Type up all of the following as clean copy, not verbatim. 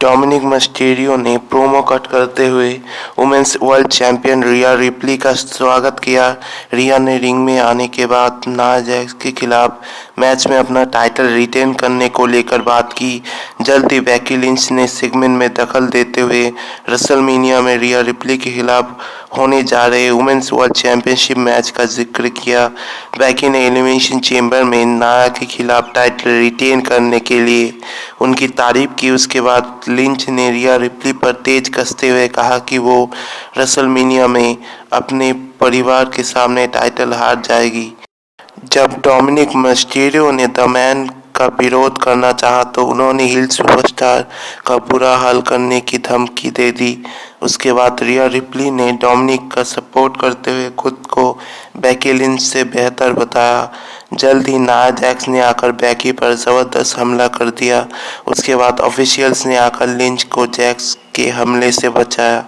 Dominic Mysterio ने promo cut करते हुए women's world champion Rhea Ripley का स्वागत किया। रिया ने रिंग में आने के बाद नाया जैक्स के खिलाफ मैच में अपना टाइटल रिटेन करने को लेकर बात की। जल्द ही बेकी लिंच ने सेगमेंट में दखल देते हुए रेसलमेनिया में रिया रिप्ली के खिलाफ होने जा रहे वुमेन्स वर्ल्ड चैंपियनशिप मैच का जिक्र किया। बेकी ने एलिमिनेशन चेंबर में नाया के खिलाफ टाइटल रिटेन करने के लिए उनकी तारीफ की। उसके बाद लिंच ने रिया रिप्ली पर तेज कसते हुए कहा कि वो रेसलमेनिया में अपने परिवार के सामने टाइटल हार जाएगी। जब डोमिनिक मिस्टीरियो ने द मैन का विरोध करना चाहा तो उन्होंने हील सुपरस्टार का बुरा हाल करने की धमकी दे दी। उसके बाद रिया रिप्ली ने डोमिनिक का सपोर्ट करते हुए खुद को बेकी लिंच से बेहतर बताया। जल्द ही नाया जैक्स ने आकर बेकी पर जबरदस्त हमला कर दिया। उसके बाद ऑफिशियल्स ने आकर लिंच को जैक्स के हमले से बचाया।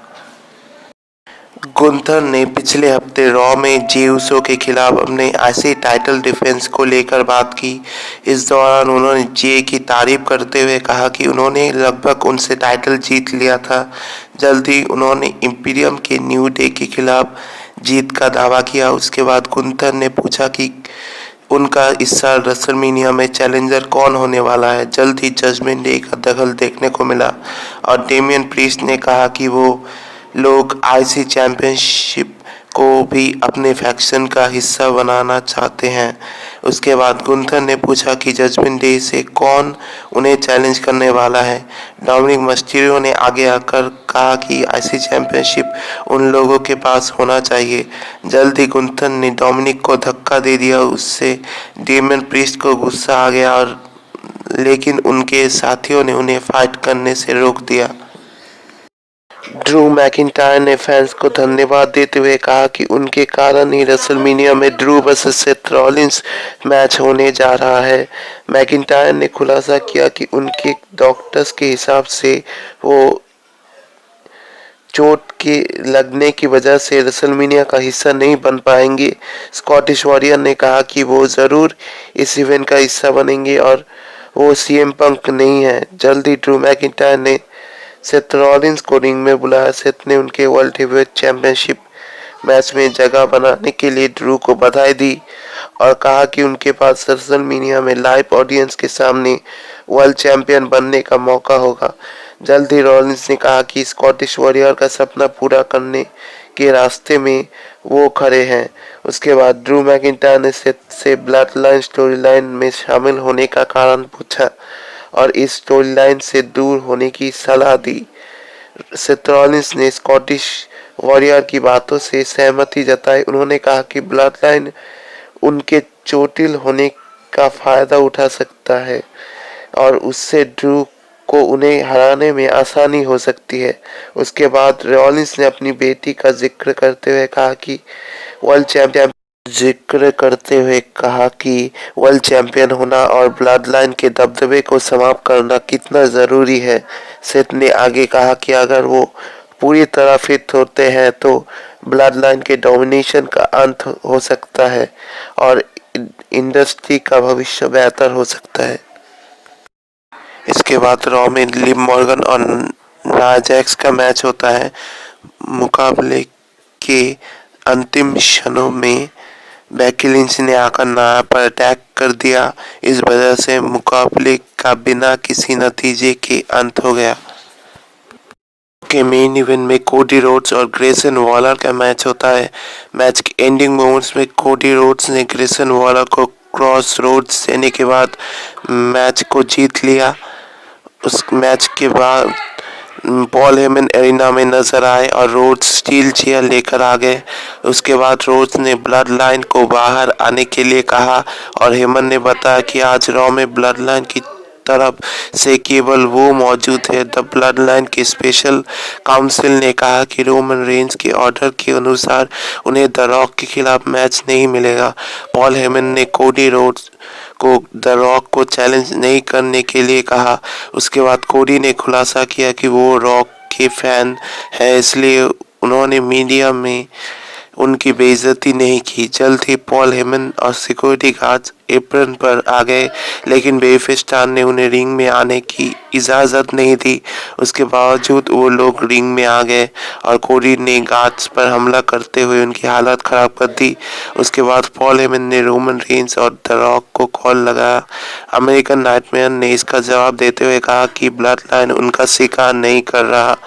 गुंथर ने पिछले हफ्ते रॉ में जे उसो के खिलाफ अपने आईसी टाइटल डिफेंस को लेकर बात की। इस दौरान उन्होंने जे की तारीफ करते हुए कहा कि उन्होंने लगभग उनसे टाइटल जीत लिया था। जल्द ही उन्होंने इंपीरियम के न्यू डे के खिलाफ जीत का दावा किया। उसके बाद गुंथर ने पूछा कि उनका इस साल रेसलमेनिया में चैलेंजर कौन होने वाला है। जल्द ही जजमेंट डे का दखल देखने को मिला और डेमियन प्रीस्ट ने कहा कि वो लोग आईसी चैंपियनशिप को भी अपने फैक्शन का हिस्सा बनाना चाहते हैं। उसके बाद गुंथर ने पूछा कि जजमेंट डे से कौन उन्हें चैलेंज करने वाला है। डोमिनिक मिस्टीरियो ने आगे आकर कहा कि आईसी चैंपियनशिप उन लोगों के पास होना चाहिए। जल्द ही गुंथर ने डोमिनिक को धक्का दे दिया। उससे डेमियन प्रीस्ट को गुस्सा आ गया और लेकिन उनके साथियों ने उन्हें फाइट करने से रोक दिया। ड्रू मैकिंटायर ने फैंस को धन्यवाद देते हुए कहा कि उनके कारण ही रेसलमेनिया में Drew versus Seth Rollins match होने जा रहा है। मैकिंटायर ने खुलासा किया कि उनके डॉक्टर्स के हिसाब से वो चोट के लगने की वजह से रेसलमेनिया का हिस्सा नहीं बन पाएंगे। स्कॉटिश वॉरियर ने कहा कि वो ज़रूर इस इवेंट का हिस्सा बनेंगे और वो सीएम पंक नहीं है। जल्दी ड्रू मैकिंटायर ने सेथ रॉलिंस को रिंग में बुलाया। सेथ ने उनके वर्ल्ड हेवीवेट चैंपियनशिप मैच में जगह बनाने के लिए ड्रू को बधाई दी और कहा कि उनके पास रेसलमेनिया में लाइव ऑडियंस के सामने वर्ल्ड चैंपियन बनने का मौका होगा। जल्द ही रॉलिंस ने कहा कि स्कॉटिश वॉरियर का सपना पूरा करने के रास्ते में वो खड़े हैं। उसके बाद ड्रू मैकिंटायर ने सेथ से ब्लड लाइन स्टोरी लाइन में शामिल होने का कारण पूछा और इस स्टोरी लाइन से दूर होने की सलाह दी। सेथ रॉलिंस ने स्कॉटिश वॉरियर की बातों से सहमति जताई। उन्होंने कहा कि ब्लड लाइन उनके चोटिल होने का फायदा उठा सकता है और उससे ड्रू को उन्हें हराने में आसानी हो सकती है। उसके बाद रॉलिंस ने अपनी बेटी का जिक्र करते हुए कहा कि वर्ल्ड चैंपियन होना और ब्लड लाइन के दबदबे को समाप्त करना कितना ज़रूरी है। सेथ ने आगे कहा कि अगर वो पूरी तरह फिट होते हैं तो ब्लड लाइन के डोमिनेशन का अंत हो सकता है और इंडस्ट्री का भविष्य बेहतर हो सकता है। इसके बाद रॉ में लिव मॉर्गन और नाया जैक्स का मैच होता है। मुकाबले के अंतिम क्षणों में बेकी लिंच ने आकर नाया पर अटैक कर दिया। इस वजह से मुकाबले का बिना किसी नतीजे के अंत हो गया। के मेन इवेंट में कोडी रोड्स और ग्रेसन वॉलर का मैच होता है। मैच के एंडिंग मोमेंट्स में कोडी रोड्स ने ग्रेसन वॉलर को क्रॉस रोड्स देने के बाद मैच को जीत लिया। उस मैच के बाद पॉल हेमन एरिना में नजर आए और रोड्स स्टील चेयर लेकर आ गए। उसके बाद रोड्स ने ब्लड लाइन को बाहर आने के लिए कहा और हेमन ने बताया कि आज रॉ में ब्लड लाइन की तरफ से केवल वो मौजूद है। द ब्लड लाइन के स्पेशल काउंसिल ने कहा कि रोमन रेंज के ऑर्डर के अनुसार उन्हें द रॉक के खिलाफ मैच नहीं मिलेगा। पॉल हेमन ने कोडी रोड्स को द रॉक को चैलेंज नहीं करने के लिए कहा। उसके बाद कोडी ने खुलासा किया कि वो रॉक के फैन है, इसलिए उन्होंने मीडिया में उनकी बेइज्जती नहीं की। जल्द ही पॉल हेमन और सिक्योरिटी गार्ड्स एप्रन पर आ गए, लेकिन बेबी स्टार ने उन्हें रिंग में आने की इजाजत नहीं दी। उसके बावजूद वो लोग रिंग में आ गए और कोडी ने गार्ड्स पर हमला करते हुए उनकी हालत खराब कर दी। उसके बाद पॉल हेमन ने रोमन रेंस और द रॉक को कॉल लगाया। अमेरिकन नाइटमेयर ने इसका जवाब देते हुए कहा कि ब्लड लाइन उनका शिकार नहीं कर रहा,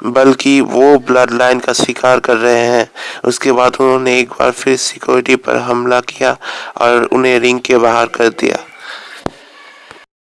बल्कि वो ब्लड लाइन का शिकार कर रहे हैं। उसके बाद उन्होंने एक बार फिर सिक्योरिटी पर हमला किया और उन्हें रिंग के बाहर कर दिया।